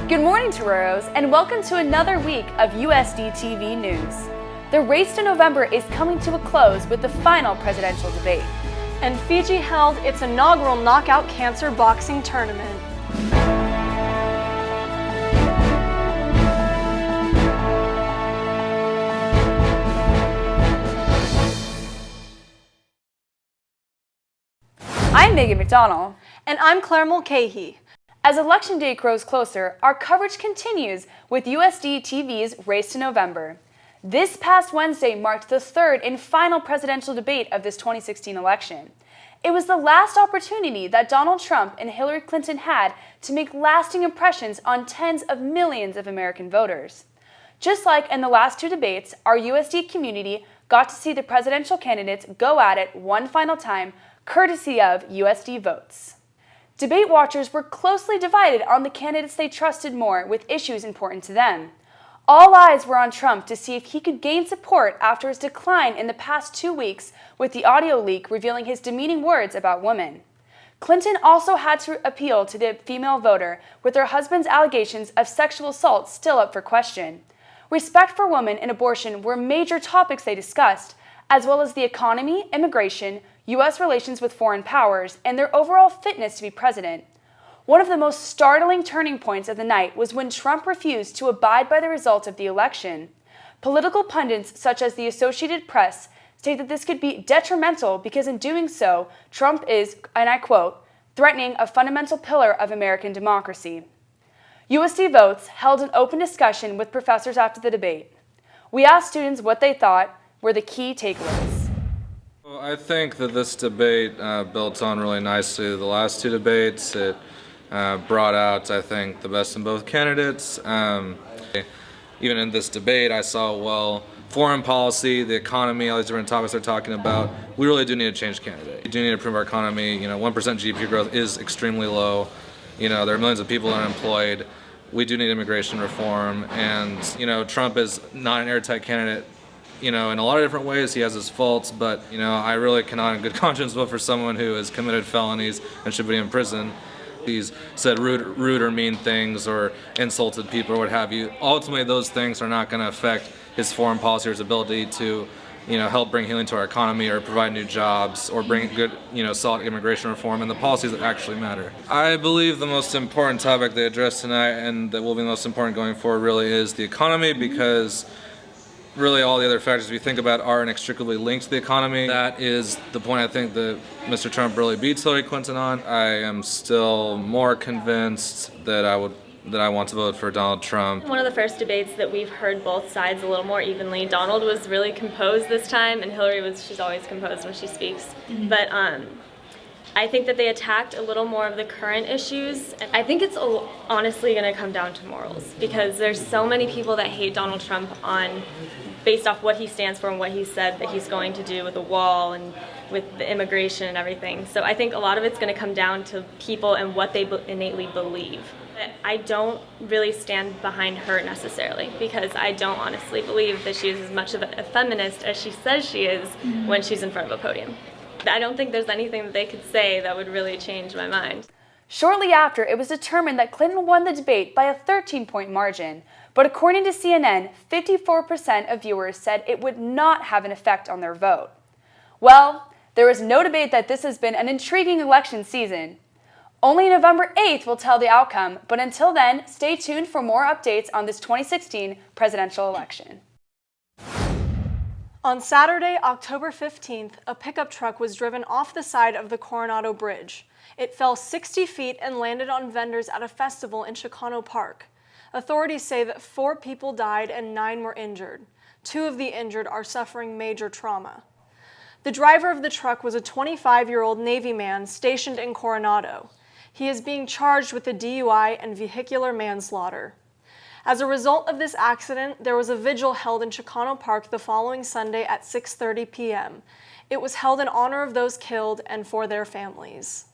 Good morning, Toreros, and welcome to another week of USDtv news. The race to November is coming to a close with the final presidential debate. And Fiji held its inaugural knockout cancer boxing tournament. I'm Megan McDonald. And I'm Claire Mulcahy. As Election Day grows closer, our coverage continues with USDTV's Race to November. This past Wednesday marked the third and final presidential debate of this 2016 election. It was the last opportunity that Donald Trump and Hillary Clinton had to make lasting impressions on tens of millions of American voters. Just like in the last two debates, our USD community got to see the presidential candidates go at it one final time, courtesy of USD votes. Debate watchers were closely divided on the candidates they trusted more with issues important to them. All eyes were on Trump to see if he could gain support after his decline in the past 2 weeks with the audio leak revealing his demeaning words about women. Clinton also had to appeal to the female voter with her husband's allegations of sexual assault still up for question. Respect for women and abortion were major topics they discussed, as well as the economy, immigration, U.S. relations with foreign powers, and their overall fitness to be president. One of the most startling turning points of the night was when Trump refused to abide by the results of the election. Political pundits such as the Associated Press state that this could be detrimental because in doing so, Trump is, and I quote, threatening a fundamental pillar of American democracy. USD Votes held an open discussion with professors after the debate. We asked students what they thought were the key takeaways. Well, I think that this debate built on really nicely the last two debates. It brought out, I think, the best in both candidates. Even in this debate, I saw, well, foreign policy, the economy, all these different topics they're talking about, we really do need to change candidate. We do need to improve our economy. 1% GDP growth is extremely low. There are millions of people unemployed. We do need immigration reform. And, Trump is not an airtight candidate. In a lot of different ways, he has his faults, but, I really cannot in good conscience vote for someone who has committed felonies and should be in prison. He's said rude or mean things or insulted people or what have you. Ultimately, those things are not going to affect his foreign policy or his ability to, help bring healing to our economy or provide new jobs or bring good, solid immigration reform and the policies that actually matter. I believe the most important topic they addressed tonight and that will be the most important going forward really is the economy, because really all the other factors we think about are inextricably linked to the economy. That is the point I think that Mr. Trump really beats Hillary Clinton on. I am still more convinced that I want to vote for Donald Trump. One of the first debates that we've heard both sides a little more evenly. Donald was really composed this time, and Hillary she's always composed when she speaks. Mm-hmm. But I think that they attacked a little more of the current issues. And I think it's honestly going to come down to morals, because there's so many people that hate Donald Trump based off what he stands for and what he said that he's going to do with the wall and with the immigration and everything. So I think a lot of it's going to come down to people and what they innately believe. I don't really stand behind her necessarily, because I don't honestly believe that she is as much of a feminist as she says she is when she's in front of a podium. I don't think there's anything that they could say that would really change my mind. Shortly after, it was determined that Clinton won the debate by a 13-point margin. But according to CNN, 54% of viewers said it would not have an effect on their vote. Well, there is no debate that this has been an intriguing election season. Only November 8th will tell the outcome, but until then, stay tuned for more updates on this 2016 presidential election. On Saturday, October 15th, a pickup truck was driven off the side of the Coronado Bridge. It fell 60 feet and landed on vendors at a festival in Chicano Park. Authorities say that 4 people died and 9 were injured. 2 of the injured are suffering major trauma. The driver of the truck was a 25-year-old Navy man stationed in Coronado. He is being charged with a DUI and vehicular manslaughter. As a result of this accident, there was a vigil held in Chicano Park the following Sunday at 6:30 p.m. It was held in honor of those killed and for their families.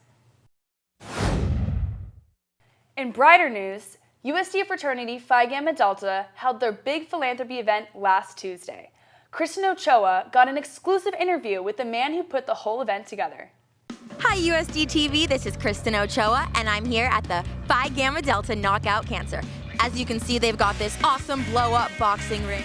In brighter news, USD fraternity Phi Gamma Delta held their big philanthropy event last Tuesday. Kristen Ochoa got an exclusive interview with the man who put the whole event together. Hi USDtv, this is Kristen Ochoa, and I'm here at the Phi Gamma Delta Knockout Cancer. As you can see, they've got this awesome blow-up boxing ring.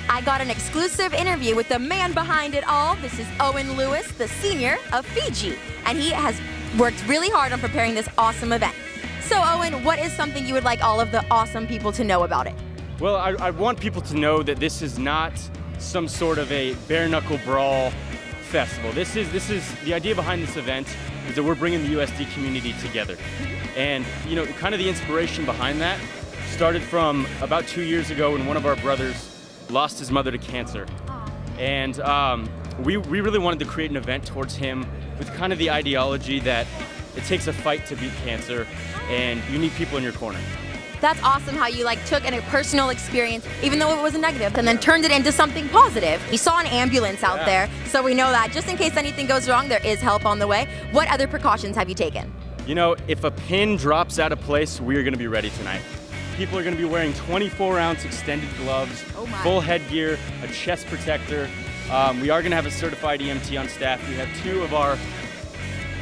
I got an exclusive interview with the man behind it all. This is Owen Lewis, the senior of Fiji, and he has worked really hard on preparing this awesome event. So Owen, what is something you would like all of the awesome people to know about it? Well, I want people to know that this is not some sort of a bare-knuckle brawl festival. This is the idea behind this event is that we're bringing the USD community together. And, you know, kind of the inspiration behind that started from about 2 years ago when one of our brothers lost his mother to cancer. And we really wanted to create an event towards him with kind of the ideology that it takes a fight to beat cancer and you need people in your corner. That's awesome how you took a personal experience, even though it was a negative, and then turned it into something positive. You saw an ambulance out there, so we know that just in case anything goes wrong, there is help on the way. What other precautions have you taken? You know, if a pin drops out of place, we are going to be ready tonight. People are going to be wearing 24-ounce extended gloves, full headgear, a chest protector. We are going to have a certified EMT on staff. We have 2 of our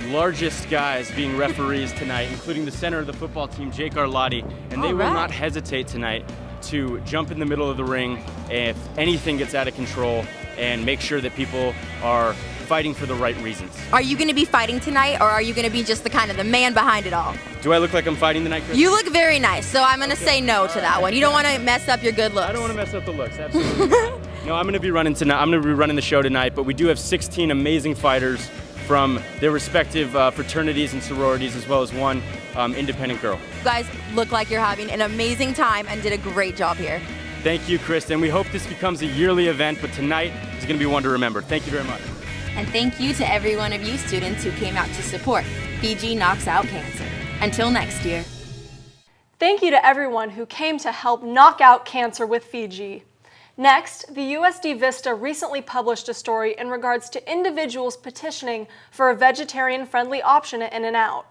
largest guys being referees tonight, including the center of the football team, Jake Arlotti, and they will not hesitate tonight to jump in the middle of the ring if anything gets out of control and make sure that people are fighting for the right reasons. Are you going to be fighting tonight, or are you going to be just the man behind it all? Do I look like I'm fighting tonight, Chris? You look very nice, so I'm going to say no to that one. You don't want to mess up your good looks. I don't want to mess up the looks, absolutely. No, I'm going to be running tonight. I'm going to be running the show tonight, but we do have 16 amazing fighters from their respective fraternities and sororities, as well as 1 independent girl. You guys look like you're having an amazing time and did a great job here. Thank you, Kristen. We hope this becomes a yearly event, but tonight is going to be one to remember. Thank you very much. And thank you to every one of you students who came out to support Fiji Knocks Out Cancer. Until next year. Thank you to everyone who came to help knock out cancer with Fiji. Next, the USD Vista recently published a story in regards to individuals petitioning for a vegetarian-friendly option at In-N-Out.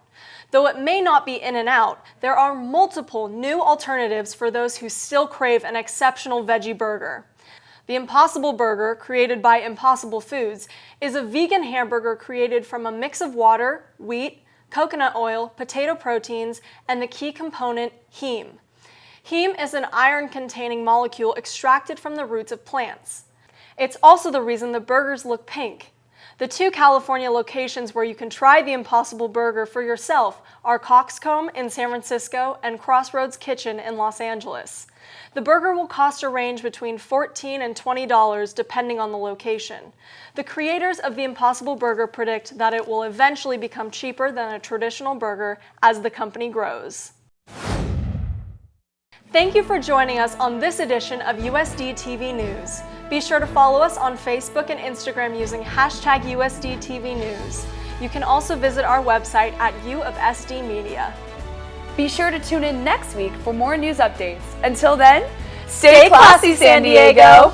Though it may not be In-N-Out, there are multiple new alternatives for those who still crave an exceptional veggie burger. The Impossible Burger, created by Impossible Foods, is a vegan hamburger created from a mix of water, wheat, coconut oil, potato proteins, and the key component, heme. Heme is an iron-containing molecule extracted from the roots of plants. It's also the reason the burgers look pink. The 2 California locations where you can try the Impossible Burger for yourself are Coxcomb in San Francisco and Crossroads Kitchen in Los Angeles. The burger will cost a range between $14 and $20 depending on the location. The creators of the Impossible Burger predict that it will eventually become cheaper than a traditional burger as the company grows. Thank you for joining us on this edition of USDtv News. Be sure to follow us on Facebook and Instagram using #USDtv News. You can also visit our website at U of SD Media. Be sure to tune in next week for more news updates. Until then, stay classy, San Diego!